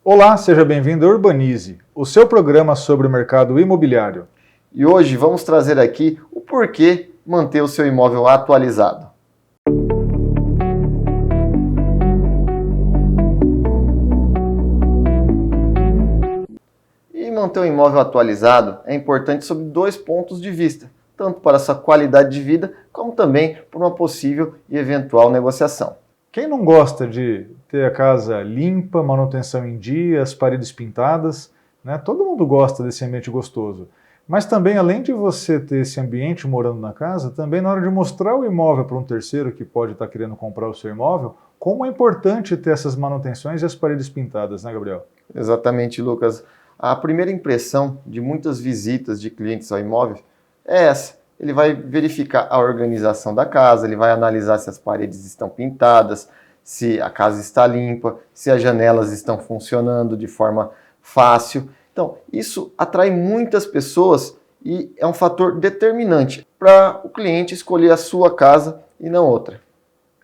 Olá, seja bem-vindo ao Urbanize, o seu programa sobre o mercado imobiliário. E hoje vamos trazer aqui o porquê manter o seu imóvel atualizado. E manter o imóvel atualizado é importante sob dois pontos de vista, tanto para sua qualidade de vida, como também por uma possível e eventual negociação. Quem não gosta de ter a casa limpa, manutenção em dia, as paredes pintadas, né? Todo mundo gosta desse ambiente gostoso. Mas também, além de você ter esse ambiente morando na casa, também na hora de mostrar o imóvel para um terceiro que pode estar querendo comprar o seu imóvel, como é importante ter essas manutenções e as paredes pintadas, né, Gabriel? Exatamente, Lucas. A primeira impressão de muitas visitas de clientes ao imóvel é essa. Ele vai verificar a organização da casa, ele vai analisar se as paredes estão pintadas, se a casa está limpa, se as janelas estão funcionando de forma fácil. Então, isso atrai muitas pessoas e é um fator determinante para o cliente escolher a sua casa e não outra.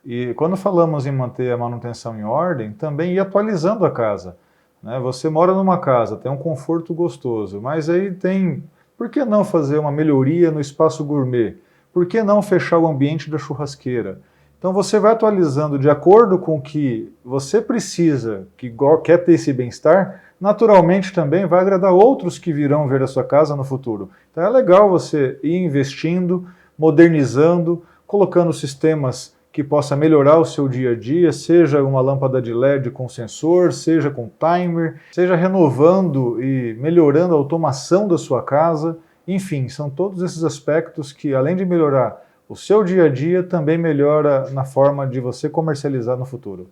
E quando falamos em manter a manutenção em ordem, também ir atualizando a casa, né? Você mora numa casa, tem um conforto gostoso, mas aí tem... Por que não fazer uma melhoria no espaço gourmet? Por que não fechar o ambiente da churrasqueira? Então você vai atualizando de acordo com o que você precisa, que quer ter esse bem-estar, naturalmente também vai agradar outros que virão ver a sua casa no futuro. Então é legal você ir investindo, modernizando, colocando sistemas que possa melhorar o seu dia a dia, seja uma lâmpada de LED com sensor, seja com timer, seja renovando e melhorando a automação da sua casa. Enfim, são todos esses aspectos que, além de melhorar o seu dia a dia, também melhora na forma de você comercializar no futuro.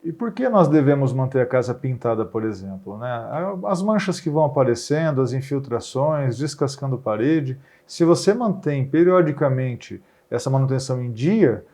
E por que nós devemos manter a casa pintada, por exemplo, né? As manchas que vão aparecendo, as infiltrações, descascando parede, se você mantém periodicamente essa manutenção em dia,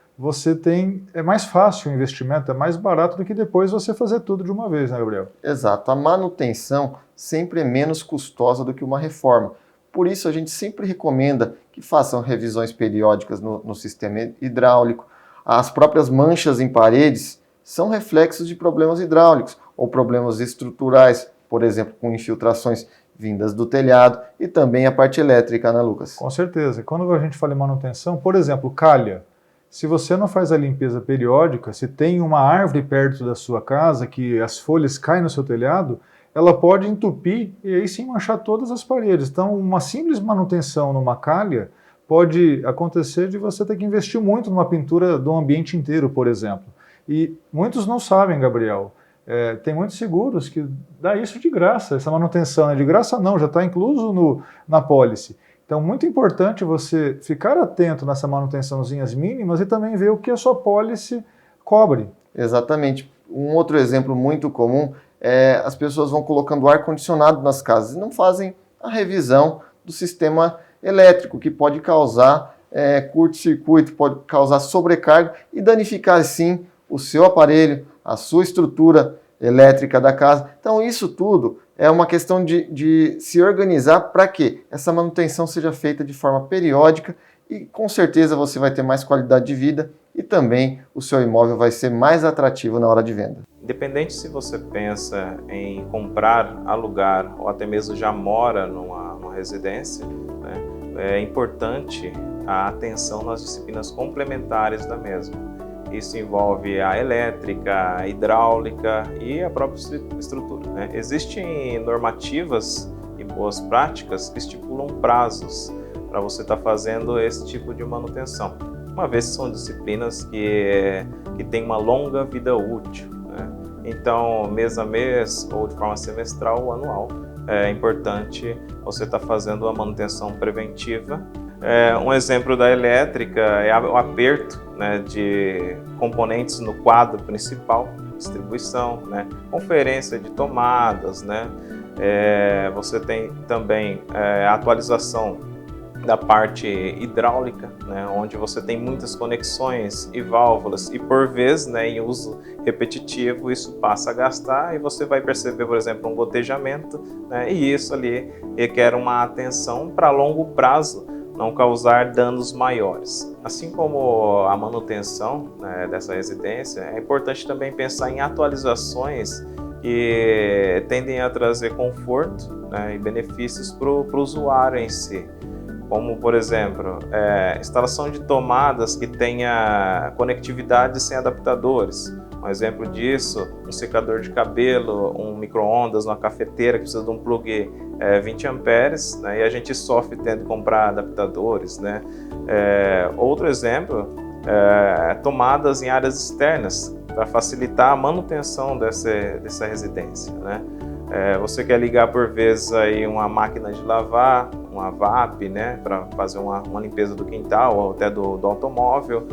é mais fácil o investimento, é mais barato do que depois você fazer tudo de uma vez, né, Gabriel? Exato, a manutenção sempre é menos custosa do que uma reforma. Por isso a gente sempre recomenda que façam revisões periódicas no sistema hidráulico. As próprias manchas em paredes são reflexos de problemas hidráulicos ou problemas estruturais, por exemplo, com infiltrações vindas do telhado e também a parte elétrica, né, Lucas? Com certeza. Quando a gente fala em manutenção, por exemplo, calha. Se você não faz a limpeza periódica, se tem uma árvore perto da sua casa que as folhas caem no seu telhado, ela pode entupir e aí sim manchar todas as paredes. Então, uma simples manutenção numa calha pode acontecer de você ter que investir muito numa pintura do ambiente inteiro, por exemplo. E muitos não sabem, Gabriel, tem muitos seguros que dá isso de graça, essa manutenção. Né? De graça não, já está incluso na pólice. Então, muito importante você ficar atento nessa manutençãozinhas mínimas e também ver o que a sua pólice cobre. Exatamente. Um outro exemplo muito comum é as pessoas vão colocando ar-condicionado nas casas e não fazem a revisão do sistema elétrico, que pode causar curto-circuito, pode causar sobrecarga e danificar, sim, o seu aparelho, a sua estrutura elétrica da casa. Então, isso tudo é uma questão de se organizar para que essa manutenção seja feita de forma periódica e com certeza você vai ter mais qualidade de vida e também o seu imóvel vai ser mais atrativo na hora de venda. Independente se você pensa em comprar, alugar ou até mesmo já mora numa residência, né, é importante a atenção nas disciplinas complementares da mesma. Isso envolve a elétrica, a hidráulica e a própria estrutura. Né? Existem normativas e boas práticas que estipulam prazos para você estar fazendo esse tipo de manutenção, uma vez que são disciplinas que têm uma longa vida útil. Né? Então, mês a mês ou de forma semestral ou anual, é importante você estar fazendo a manutenção preventiva. Um exemplo da elétrica é o aperto, né, de componentes no quadro principal, distribuição, né, conferência de tomadas, né, você tem também a atualização da parte hidráulica, né, onde você tem muitas conexões e válvulas e por vezes, né, em uso repetitivo isso passa a gastar e você vai perceber, por exemplo, um gotejamento, né, e isso ali requer uma atenção para longo prazo, não causar danos maiores. Assim como a manutenção, né, dessa residência, é importante também pensar em atualizações que tendem a trazer conforto, né, e benefícios para o usuário em si. Como, por exemplo, instalação de tomadas que tenha conectividade sem adaptadores. Um exemplo disso, um secador de cabelo, um micro-ondas, uma cafeteira que precisa de um plug 20 amperes, né, e a gente sofre tendo que comprar adaptadores, né. Outro exemplo, tomadas em áreas externas para facilitar a manutenção dessa residência, né. Você quer ligar por vezes aí uma máquina de lavar, uma VAP, né, para fazer uma limpeza do quintal ou até do automóvel,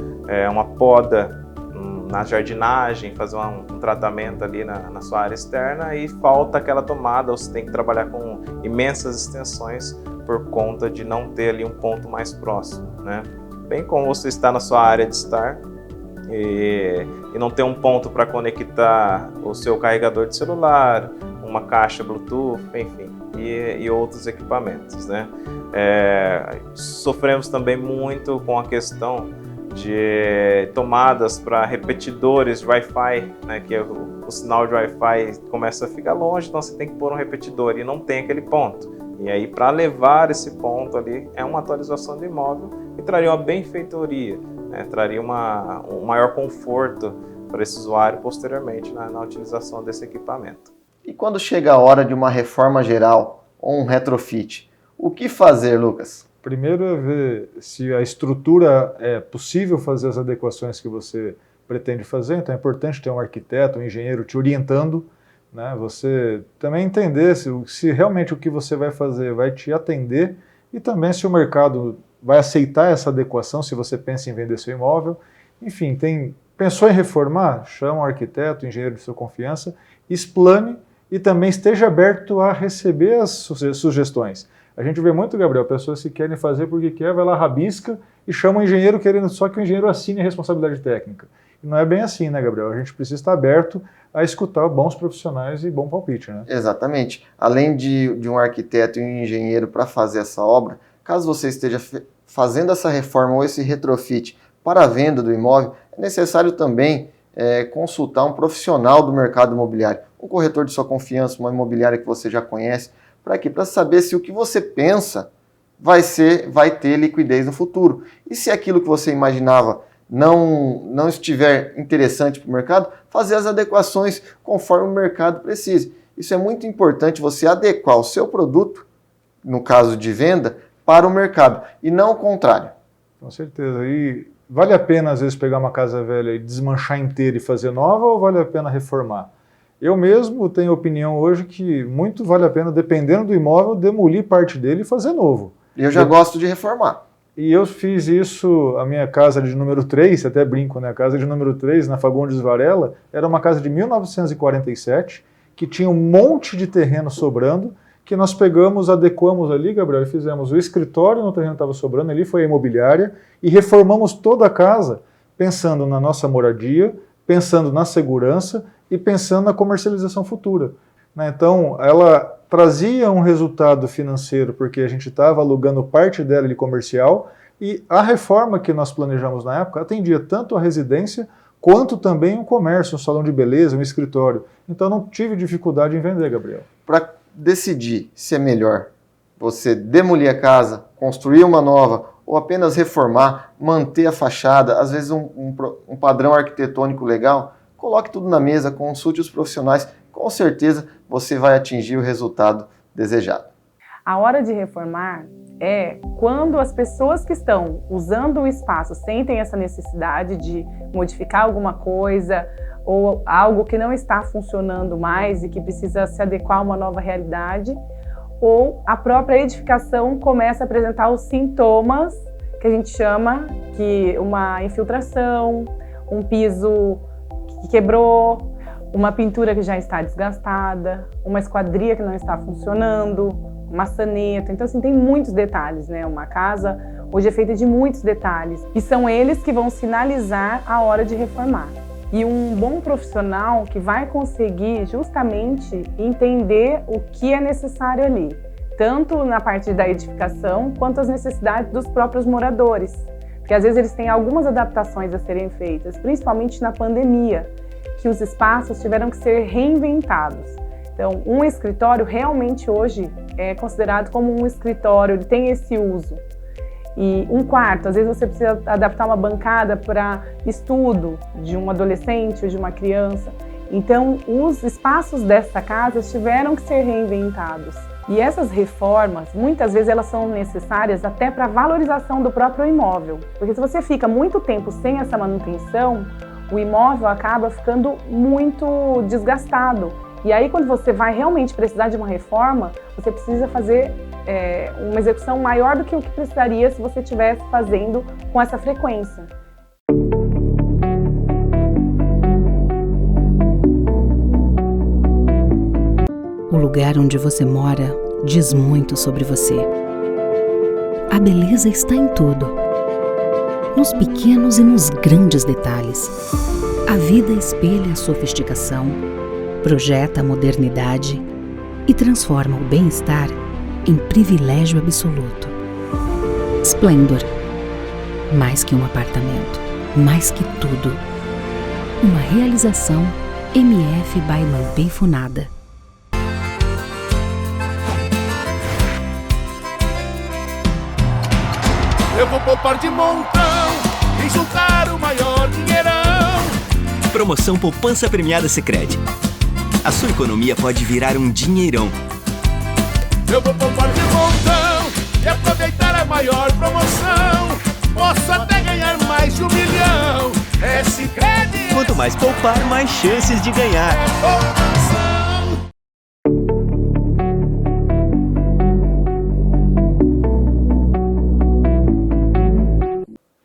uma poda na jardinagem, fazer um tratamento ali na sua área externa e falta aquela tomada, você tem que trabalhar com imensas extensões por conta de não ter ali um ponto mais próximo, né? Bem como você está na sua área de estar e não ter um ponto para conectar o seu carregador de celular, uma caixa Bluetooth, enfim, e outros equipamentos, né? Sofremos também muito com a questão de tomadas para repetidores de Wi-Fi, né, que o sinal de Wi-Fi começa a ficar longe, então você tem que pôr um repetidor e não tem aquele ponto. E aí, para levar esse ponto ali, é uma atualização do imóvel e traria uma benfeitoria, né, traria um maior conforto para esse usuário posteriormente na utilização desse equipamento. E quando chega a hora de uma reforma geral ou um retrofit, o que fazer, Lucas? Primeiro é ver se a estrutura é possível fazer as adequações que você pretende fazer, então é importante ter um arquiteto, um engenheiro te orientando, né? Você também entender se realmente o que você vai fazer vai te atender e também se o mercado vai aceitar essa adequação, se você pensa em vender seu imóvel. Enfim, pensou em reformar? Chama um arquiteto, um engenheiro de sua confiança, explane e também esteja aberto a receber as sugestões. A gente vê muito, Gabriel, pessoas que querem fazer porque quer, vai lá, rabisca e chama o engenheiro querendo só que o engenheiro assine a responsabilidade técnica. E não é bem assim, né, Gabriel? A gente precisa estar aberto a escutar bons profissionais e bom palpite, né? Exatamente. Além de um arquiteto e um engenheiro para fazer essa obra, caso você esteja fazendo essa reforma ou esse retrofit para a venda do imóvel, é necessário também consultar um profissional do mercado imobiliário, um corretor de sua confiança, uma imobiliária que você já conhece. Para quê? Para saber se o que você pensa vai ter liquidez no futuro. E se aquilo que você imaginava não estiver interessante para o mercado, fazer as adequações conforme o mercado precise. Isso é muito importante, você adequar o seu produto, no caso de venda, para o mercado e não o contrário. Com certeza. E vale a pena, às vezes, pegar uma casa velha e desmanchar inteira e fazer nova ou vale a pena reformar? Eu mesmo tenho opinião hoje que muito vale a pena, dependendo do imóvel, demolir parte dele e fazer novo. Eu já gosto de reformar. E eu fiz isso, a minha casa de número 3, até brinco, né? A casa de número 3, na Fagundes Varela, era uma casa de 1947, que tinha um monte de terreno sobrando, que nós pegamos, adequamos ali, Gabriel, e fizemos o escritório no terreno que estava sobrando, ali foi a imobiliária, e reformamos toda a casa, pensando na nossa moradia, pensando na segurança e pensando na comercialização futura, né? Então, ela trazia um resultado financeiro porque a gente estava alugando parte dela de comercial e a reforma que nós planejamos na época atendia tanto a residência quanto também um comércio, um salão de beleza, um escritório. Então, não tive dificuldade em vender, Gabriel. Para decidir se é melhor você demolir a casa, construir uma nova ou apenas reformar, manter a fachada, às vezes um padrão arquitetônico legal, coloque tudo na mesa, consulte os profissionais, com certeza você vai atingir o resultado desejado. A hora de reformar é quando as pessoas que estão usando o espaço sentem essa necessidade de modificar alguma coisa ou algo que não está funcionando mais e que precisa se adequar a uma nova realidade, ou a própria edificação começa a apresentar os sintomas que a gente chama que uma infiltração, um piso que quebrou, uma pintura que já está desgastada, uma esquadria que não está funcionando, maçaneta. Então, assim, tem muitos detalhes, né? Uma casa hoje é feita de muitos detalhes e são eles que vão sinalizar a hora de reformar. E um bom profissional que vai conseguir justamente entender o que é necessário ali, tanto na parte da edificação quanto as necessidades dos próprios moradores. Porque às vezes eles têm algumas adaptações a serem feitas, principalmente na pandemia, que os espaços tiveram que ser reinventados. Então, um escritório realmente hoje é considerado como um escritório, ele tem esse uso. E um quarto, às vezes você precisa adaptar uma bancada para estudo de um adolescente ou de uma criança. Então, os espaços dessa casa tiveram que ser reinventados. E essas reformas, muitas vezes elas são necessárias até para a valorização do próprio imóvel. Porque se você fica muito tempo sem essa manutenção, o imóvel acaba ficando muito desgastado. E aí, quando você vai realmente precisar de uma reforma, você precisa fazer uma execução maior do que o que precisaria se você estivesse fazendo com essa frequência. O lugar onde você mora diz muito sobre você. A beleza está em tudo, nos pequenos e nos grandes detalhes. A vida espelha a sofisticação, projeta a modernidade e transforma o bem-estar em privilégio absoluto. Splendor. Mais que um apartamento, mais que tudo. Uma realização MF by Lampei Funada. Eu vou poupar de montão e juntar o maior dinheirão. Promoção Poupança Premiada Sicredi. A sua economia pode virar um dinheirão. Eu vou poupar de montão e aproveitar a maior promoção. Posso até ganhar mais de 1 milhão. É Sicredi. Quanto mais poupar, mais chances de ganhar. É poupança.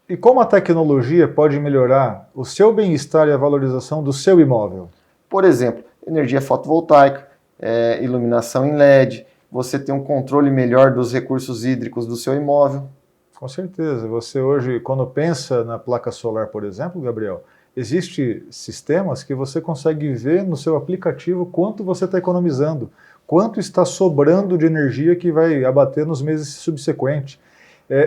E como a tecnologia pode melhorar o seu bem-estar e a valorização do seu imóvel? Por exemplo, energia fotovoltaica, iluminação em LED, você tem um controle melhor dos recursos hídricos do seu imóvel. Com certeza. Você hoje, quando pensa na placa solar, por exemplo, Gabriel, existem sistemas que você consegue ver no seu aplicativo quanto você está economizando, quanto está sobrando de energia que vai abater nos meses subsequentes.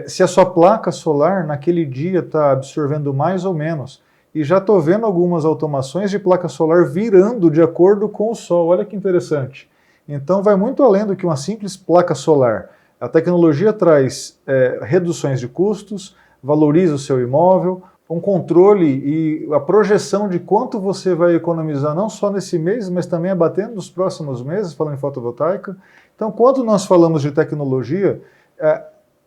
Se a sua placa solar naquele dia está absorvendo mais ou menos. E já estou vendo algumas automações de placa solar virando de acordo com o sol. Olha que interessante. Então vai muito além do que uma simples placa solar. A tecnologia traz reduções de custos, valoriza o seu imóvel, um controle e a projeção de quanto você vai economizar não só nesse mês, mas também abatendo nos próximos meses, falando em fotovoltaica. Então, quando nós falamos de tecnologia,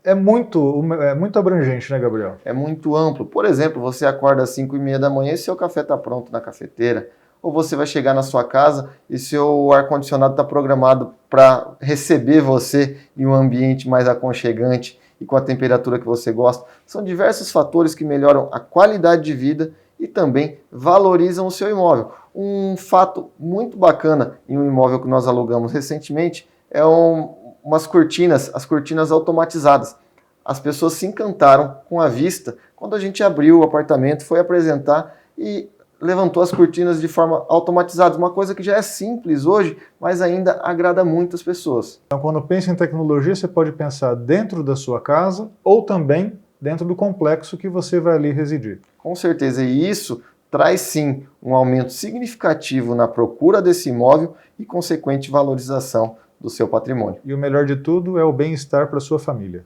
é muito abrangente, né, Gabriel? É muito amplo. Por exemplo, você acorda às 5h30 da manhã e seu café está pronto na cafeteira. Ou você vai chegar na sua casa e seu ar-condicionado está programado para receber você em um ambiente mais aconchegante e com a temperatura que você gosta. São diversos fatores que melhoram a qualidade de vida e também valorizam o seu imóvel. Um fato muito bacana em um imóvel que nós alugamos recentemente é umas cortinas, as cortinas automatizadas. As pessoas se encantaram com a vista quando a gente abriu o apartamento, foi apresentar e levantou as cortinas de forma automatizada, uma coisa que já é simples hoje, mas ainda agrada muitas pessoas. Então, quando pensa em tecnologia, você pode pensar dentro da sua casa ou também dentro do complexo que você vai ali residir. Com certeza, e isso traz sim um aumento significativo na procura desse imóvel e consequente valorização do seu patrimônio. E o melhor de tudo é o bem-estar para a sua família.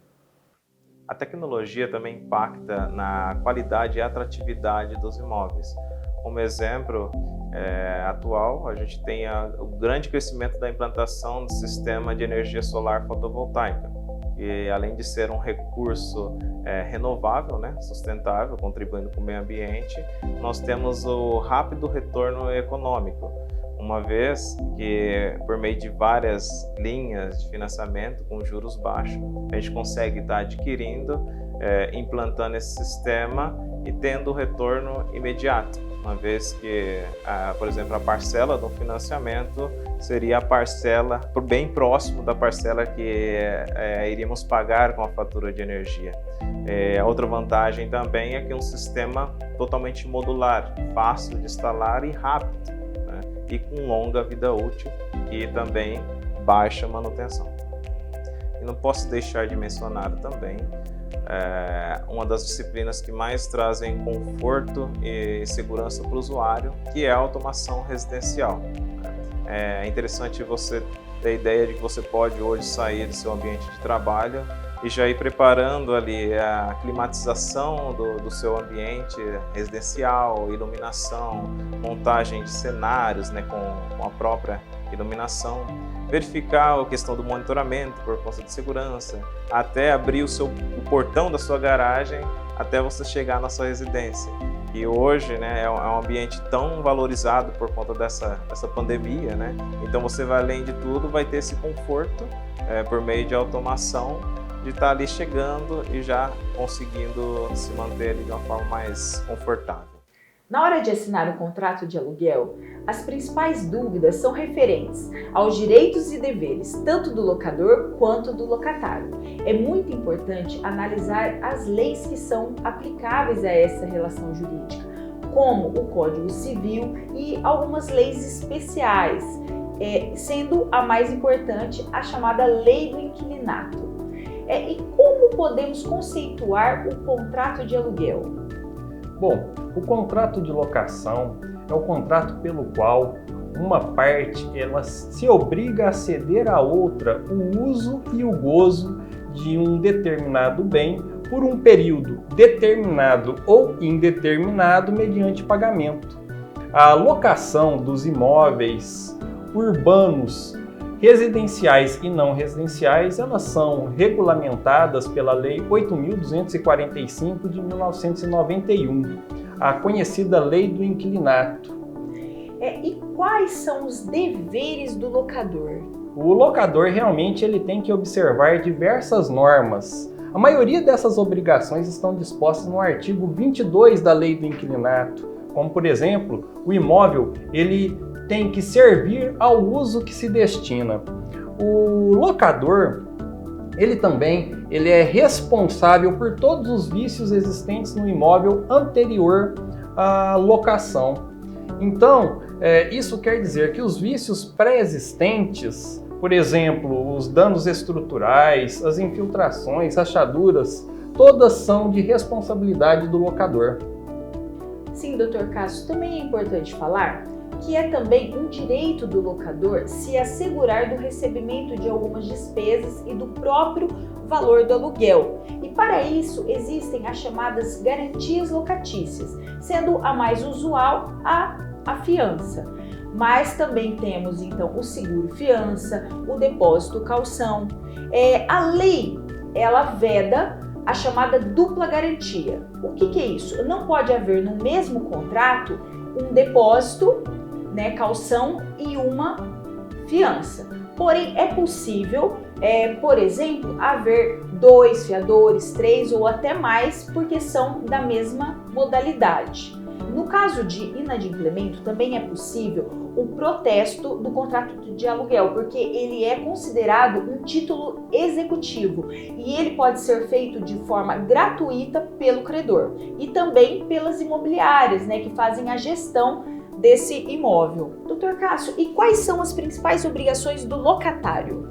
A tecnologia também impacta na qualidade e atratividade dos imóveis. Como exemplo atual, a gente tem o grande crescimento da implantação do sistema de energia solar fotovoltaica. E além de ser um recurso renovável, né, sustentável, contribuindo para o meio ambiente, nós temos o rápido retorno econômico, uma vez que, por meio de várias linhas de financiamento com juros baixos, a gente consegue estar adquirindo, implantando esse sistema e tendo o retorno imediato, uma vez que, por exemplo, a parcela do financiamento seria a parcela bem próximo da parcela que iríamos pagar com a fatura de energia. Outra vantagem também é que é um sistema totalmente modular, fácil de instalar e rápido, né? E com longa vida útil e também baixa manutenção. E não posso deixar de mencionar também uma das disciplinas que mais trazem conforto e segurança para o usuário, que é a automação residencial. É interessante você ter a ideia de que você pode hoje sair do seu ambiente de trabalho e já ir preparando ali a climatização do seu ambiente residencial, iluminação, montagem de cenários, né, com a própria iluminação, verificar a questão do monitoramento por conta de segurança, até abrir o portão da sua garagem até você chegar na sua residência. E hoje, né, é um ambiente tão valorizado por conta dessa pandemia, né? Então você vai, além de tudo, vai ter esse conforto por meio de automação, de estar ali chegando e já conseguindo se manter ali de uma forma mais confortável. Na hora de assinar o contrato de aluguel, as principais dúvidas são referentes aos direitos e deveres, tanto do locador quanto do locatário. É muito importante analisar as leis que são aplicáveis a essa relação jurídica, como o Código Civil e algumas leis especiais, sendo a mais importante a chamada Lei do Inquilinato. E como podemos conceituar o contrato de aluguel? Bom, o contrato de locação é o contrato pelo qual uma parte ela se obriga a ceder à outra o uso e o gozo de um determinado bem por um período determinado ou indeterminado mediante pagamento. A locação dos imóveis urbanos, residenciais e não residenciais, elas são regulamentadas pela Lei 8.245 de 1991, a conhecida Lei do Inquilinato. E quais são os deveres do locador? O locador realmente ele tem que observar diversas normas. A maioria dessas obrigações estão dispostas no artigo 22 da Lei do Inquilinato, como por exemplo, o imóvel ele tem que servir ao uso que se destina. O locador, ele é responsável por todos os vícios existentes no imóvel anterior à locação. Então, isso quer dizer que os vícios pré-existentes, por exemplo, os danos estruturais, as infiltrações, rachaduras, todas são de responsabilidade do locador. Sim, Dr. Cássio, também é importante falar que é também um direito do locador se assegurar do recebimento de algumas despesas e do próprio valor do aluguel. E para isso existem as chamadas garantias locatícias, sendo a mais usual a fiança. Mas também temos então o seguro fiança, o depósito calção. A lei, ela veda a chamada dupla garantia. O que é isso? Não pode haver no mesmo contrato um depósito, calção e uma fiança. Porém, é possível, por exemplo, haver 2 fiadores, 3 ou até mais, porque são da mesma modalidade. No caso de inadimplemento, também é possível o protesto do contrato de aluguel, porque ele é considerado um título executivo e ele pode ser feito de forma gratuita pelo credor e também pelas imobiliárias, que fazem a gestão desse imóvel. Dr. Cássio, e quais são as principais obrigações do locatário?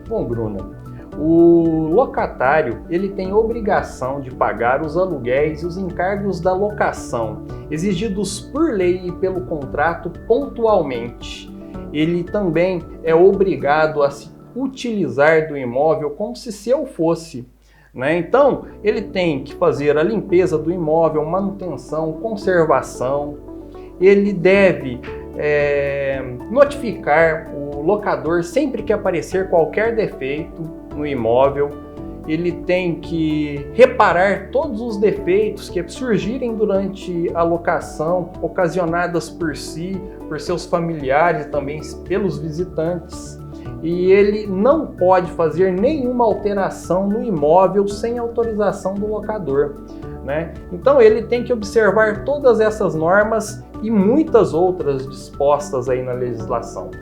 Bom, Bruna, o locatário ele tem obrigação de pagar os aluguéis e os encargos da locação, exigidos por lei e pelo contrato pontualmente. Ele também é obrigado a se utilizar do imóvel como se seu fosse. Então, ele tem que fazer a limpeza do imóvel, manutenção, conservação. Ele deve notificar o locador sempre que aparecer qualquer defeito no imóvel. Ele tem que reparar todos os defeitos que surgirem durante a locação, ocasionadas por si, por seus familiares e também pelos visitantes. E ele não pode fazer nenhuma alteração no imóvel sem autorização do locador. Então ele tem que observar todas essas normas e muitas outras dispostas aí na legislação.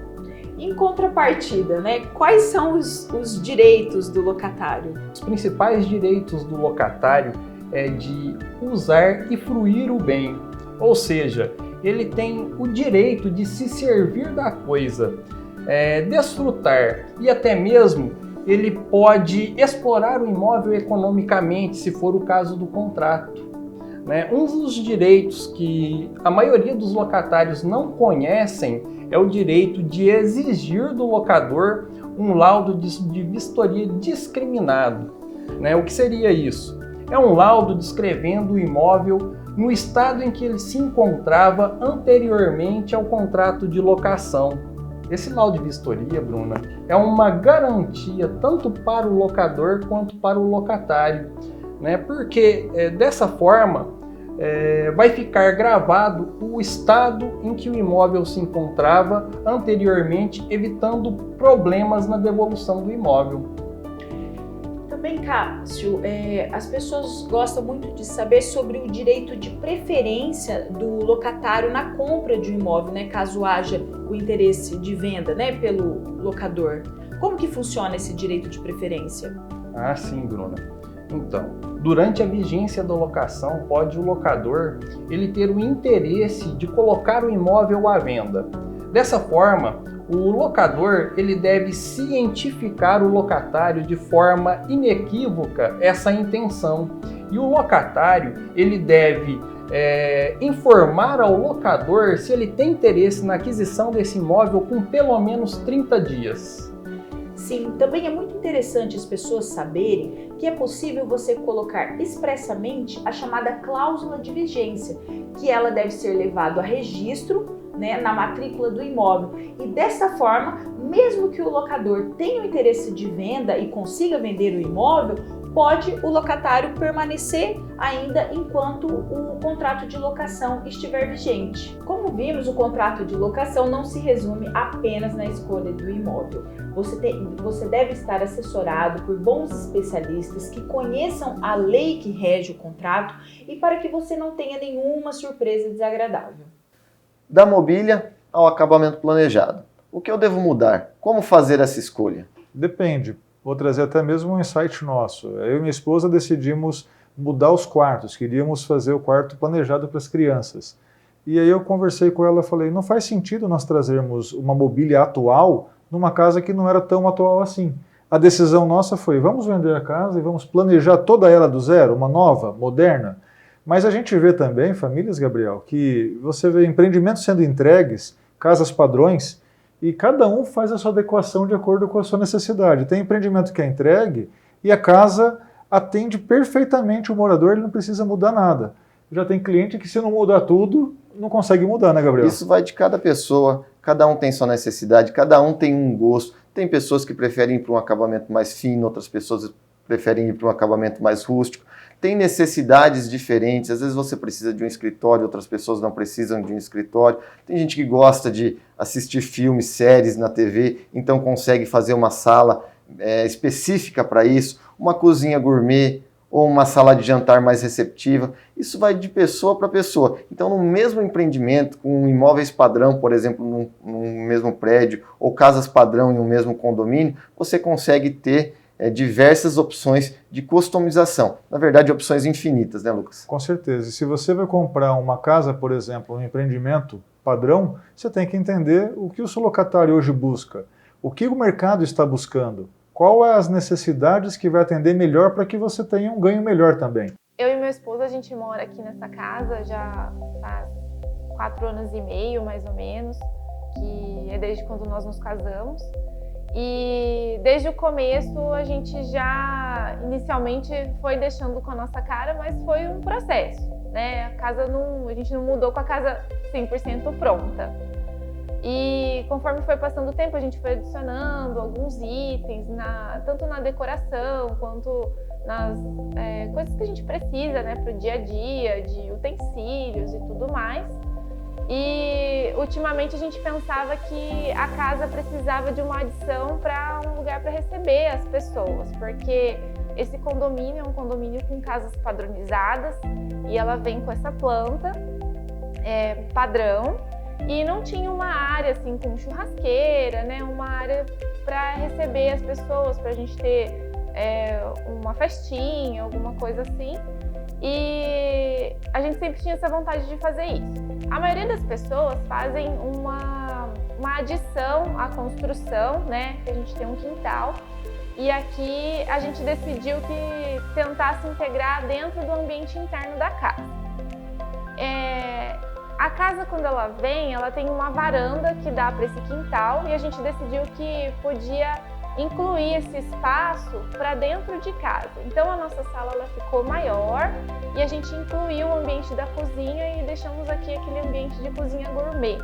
Em contrapartida, quais são os direitos do locatário? Os principais direitos do locatário é de usar e fruir o bem, ou seja, ele tem o direito de se servir da coisa, desfrutar e até mesmo ele pode explorar o imóvel economicamente, se for o caso do contrato, né? Um dos direitos que a maioria dos locatários não conhecem é o direito de exigir do locador um laudo de vistoria discriminado, né? O que seria isso? É um laudo descrevendo o imóvel no estado em que ele se encontrava anteriormente ao contrato de locação. Esse laudo de vistoria, Bruna, é uma garantia tanto para o locador quanto para o locatário, né? Porque dessa forma vai ficar gravado o estado em que o imóvel se encontrava anteriormente, evitando problemas na devolução do imóvel. Também, Cássio, as pessoas gostam muito de saber sobre o direito de preferência do locatário na compra de um imóvel, né, caso haja o interesse de venda, né, pelo locador. Como que funciona esse direito de preferência? Ah, sim, Bruna. Então, durante a vigência da locação, pode o locador ele ter o interesse de colocar o imóvel à venda. Dessa forma, o locador ele deve cientificar o locatário de forma inequívoca essa intenção. E o locatário ele deve informar ao locador se ele tem interesse na aquisição desse imóvel com pelo menos 30 dias. Sim, também é muito interessante as pessoas saberem que é possível você colocar expressamente a chamada cláusula de vigência, que ela deve ser levada a registro, né, na matrícula do imóvel. E dessa forma, mesmo que o locador tenha o interesse de venda e consiga vender o imóvel, pode o locatário permanecer ainda enquanto o contrato de locação estiver vigente. Como vimos, o contrato de locação não se resume apenas na escolha do imóvel. Você deve estar assessorado por bons especialistas que conheçam a lei que rege o contrato e para que você não tenha nenhuma surpresa desagradável. Da mobília ao acabamento planejado. O que eu devo mudar? Como fazer essa escolha? Depende. Vou trazer até mesmo um insight nosso. Eu e minha esposa decidimos mudar os quartos, queríamos fazer o quarto planejado para as crianças. E aí eu conversei com ela e falei, não faz sentido nós trazermos uma mobília atual numa casa que não era tão atual assim. A decisão nossa foi, vamos vender a casa e vamos planejar toda ela do zero, uma nova, moderna. Mas a gente vê também, famílias, Gabriel, que você vê empreendimentos sendo entregues, casas padrões, e cada um faz a sua adequação de acordo com a sua necessidade. Tem empreendimento que é entregue e a casa atende perfeitamente o morador, ele não precisa mudar nada. Já tem cliente que se não mudar tudo, não consegue mudar, né, Gabriel? Isso vai de cada pessoa, cada um tem sua necessidade, cada um tem um gosto. Tem pessoas que preferem ir para um acabamento mais fino, outras pessoas preferem ir para um acabamento mais rústico. Tem necessidades diferentes, às vezes você precisa de um escritório, outras pessoas não precisam de um escritório. Tem gente que gosta de assistir filmes, séries na TV, então consegue fazer uma sala específica para isso, uma cozinha gourmet ou uma sala de jantar mais receptiva. Isso vai de pessoa para pessoa. Então, no mesmo empreendimento, com imóveis padrão, por exemplo, num mesmo prédio, ou casas padrão em um mesmo condomínio, você consegue ter diversas opções de customização. Na verdade, opções infinitas, né, Lucas? Com certeza. E se você vai comprar uma casa, por exemplo, um empreendimento padrão, você tem que entender o que o seu locatário hoje busca, o que o mercado está buscando, quais as necessidades que vai atender melhor para que você tenha um ganho melhor também. Eu e meu esposo, a gente mora aqui nessa casa já faz 4 anos e meio, mais ou menos, que é desde quando nós nos casamos. E desde o começo a gente já inicialmente foi deixando com a nossa cara, mas foi um processo, né? A gente não mudou com a casa 100% pronta. E conforme foi passando o tempo, a gente foi adicionando alguns itens, tanto na decoração quanto nas coisas que a gente precisa, né, para o dia a dia, de utensílios e tudo mais. E ultimamente a gente pensava que a casa precisava de uma adição para um lugar para receber as pessoas, porque esse condomínio é um condomínio com casas padronizadas e ela vem com essa planta padrão e não tinha uma área assim com churrasqueira, né, uma área para receber as pessoas, para a gente ter uma festinha, alguma coisa assim. E a gente sempre tinha essa vontade de fazer isso. A maioria das pessoas fazem uma adição à construção, né? Que a gente tem um quintal e aqui a gente decidiu que tentar se integrar dentro do ambiente interno da casa. A casa, quando ela vem, ela tem uma varanda que dá para esse quintal e a gente decidiu que podia incluir esse espaço para dentro de casa. Então a nossa sala ela ficou maior e a gente incluiu o ambiente da cozinha e deixamos aqui aquele ambiente de cozinha gourmet.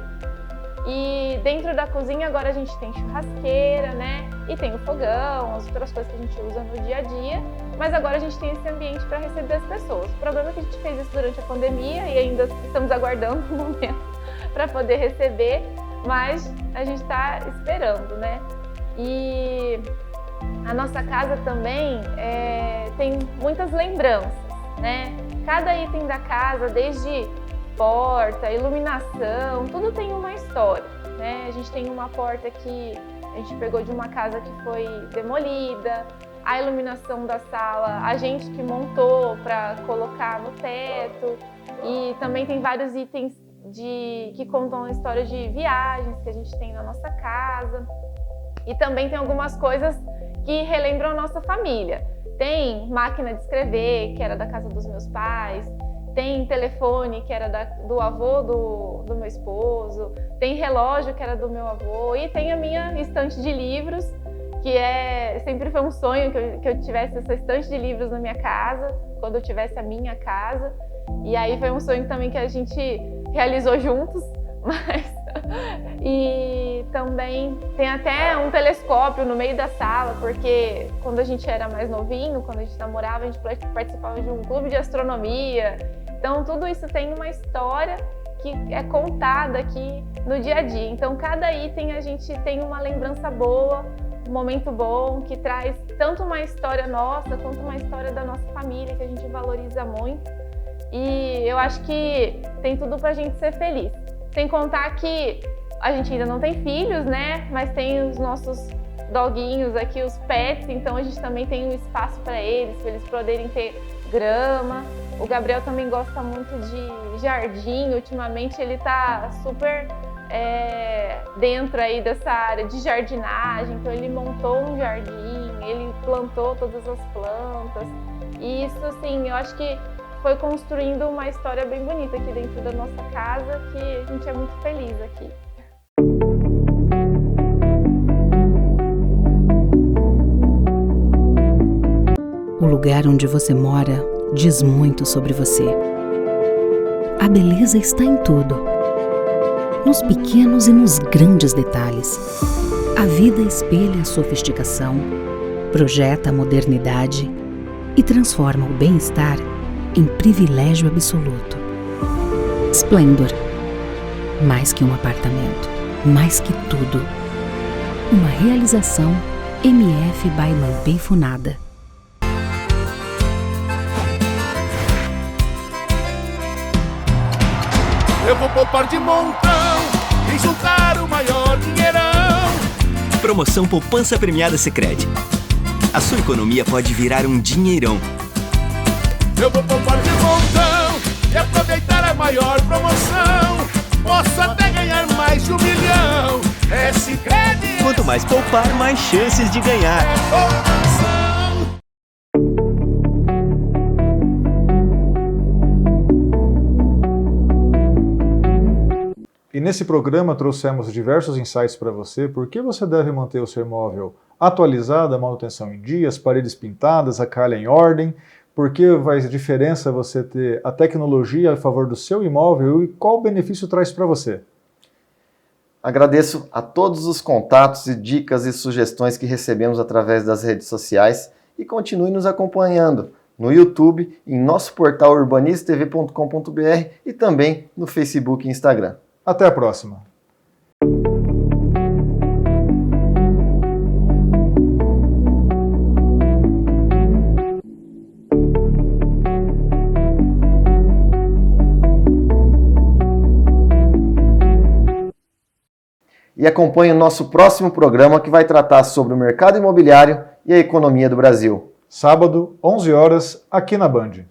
E dentro da cozinha agora a gente tem churrasqueira, né? E tem o fogão, as outras coisas que a gente usa no dia a dia. Mas agora a gente tem esse ambiente para receber as pessoas. O problema é que a gente fez isso durante a pandemia e ainda estamos aguardando um momento para poder receber, mas a gente está esperando, né? E a nossa casa também tem muitas lembranças, né? Cada item da casa, desde porta, iluminação, tudo tem uma história, né? A gente tem uma porta que a gente pegou de uma casa que foi demolida, a iluminação da sala a gente que montou para colocar no teto, e também tem vários itens que contam a história de viagens que a gente tem na nossa casa. E também tem algumas coisas que relembram a nossa família. Tem máquina de escrever, que era da casa dos meus pais, tem telefone, que era do avô do meu esposo, tem relógio, que era do meu avô, e tem a minha estante de livros, que sempre foi um sonho que eu tivesse essa estante de livros na minha casa, quando eu tivesse a minha casa. E aí foi um sonho também que a gente realizou juntos, E também tem até um telescópio no meio da sala, porque quando a gente era mais novinho, quando a gente namorava, a gente participava de um clube de astronomia. Então tudo isso tem uma história que é contada aqui no dia a dia. Então cada item a gente tem uma lembrança boa, um momento bom, que traz tanto uma história nossa, quanto uma história da nossa família, que a gente valoriza muito. E eu acho que tem tudo pra gente ser feliz. Sem contar que a gente ainda não tem filhos, né? Mas tem os nossos doguinhos aqui, os pets, então a gente também tem um espaço para eles poderem ter grama. O Gabriel também gosta muito de jardim, ultimamente ele tá super dentro aí dessa área de jardinagem, então ele montou um jardim, ele plantou todas as plantas. E isso, assim, eu acho que foi construindo uma história bem bonita aqui dentro da nossa casa, que a gente é muito feliz aqui. O lugar onde você mora diz muito sobre você. A beleza está em tudo, nos pequenos e nos grandes detalhes. A vida espelha a sofisticação, projeta a modernidade e transforma o bem-estar em privilégio absoluto. Splendor. Mais que um apartamento, mais que tudo. Uma realização MF by Lampei Funada. Eu vou poupar de montão e juntar o maior dinheirão. Promoção Poupança Premiada Sicredi. A sua economia pode virar um dinheirão. Eu vou poupar de montão e aproveitar a maior promoção. Posso até ganhar mais de 1 milhão. É Sicredi. Quanto mais poupar, mais chances de ganhar. É poupança. E nesse programa trouxemos diversos insights para você. Por que você deve manter o seu imóvel atualizado, a manutenção em dia, as paredes pintadas, a calha em ordem? Por que faz diferença você ter a tecnologia a favor do seu imóvel e qual benefício traz para você? Agradeço a todos os contatos e dicas e sugestões que recebemos através das redes sociais e continue nos acompanhando no YouTube, em nosso portal urbanistv.com.br e também no Facebook e Instagram. Até a próxima! E acompanhe o nosso próximo programa, que vai tratar sobre o mercado imobiliário e a economia do Brasil. Sábado, 11 horas, aqui na Band.